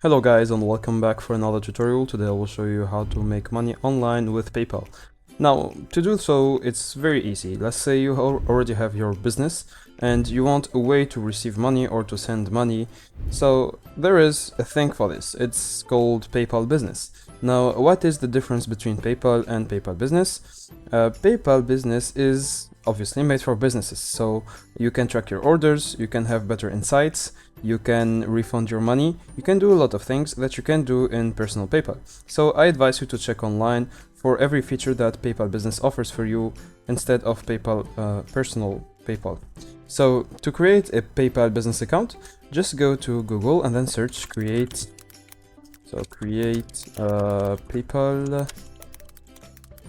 Hello guys and welcome back for another tutorial. Today I will show you how to make money online with PayPal. Now, to do so, it's very easy. Let's say you already have your business and you want a way to receive money or to send money. So there is a thing for this. It's called PayPal Business. Now, what is the difference between PayPal and PayPal Business? PayPal Business is obviously made for businesses, so you can track your orders, you can have better insights, you can refund your money, you can do a lot of things that you can do in personal PayPal. So I advise you to check online for every feature that PayPal Business offers for you instead of PayPal personal PayPal. So to create a PayPal business account, just go to Google and then search create PayPal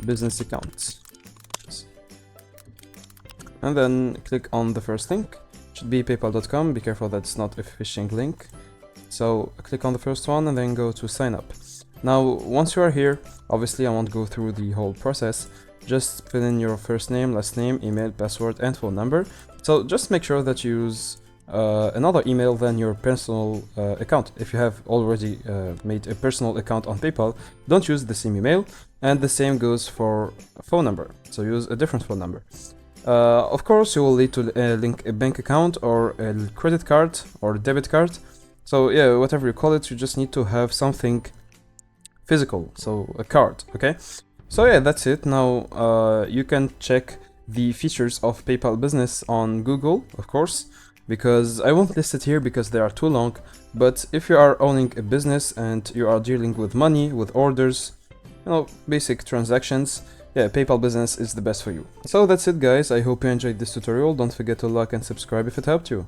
business account. And then click on the first link. It should be paypal.com. Be careful that's not a phishing link. So click on the first one and then go to sign up. Now, once you are here, obviously I won't go through the whole process. Just fill in your first name, last name, email, password, and phone number. So just make sure that you use another email than your personal account. If you have already made a personal account on PayPal, don't use the same email. And the same goes for a phone number. So use a different phone number. Of course, you will need to link a bank account or a credit card or debit card. So yeah, whatever you call it, you just need to have something physical, so a card, okay? So yeah, that's it. Now you can check the features of PayPal Business on Google, of course, because I won't list it here because they are too long. But if you are owning a business and you are dealing with money, with orders, basic transactions, yeah, PayPal Business is the best for you. So that's it guys, I hope you enjoyed this tutorial. Don't forget to like and subscribe if it helped you.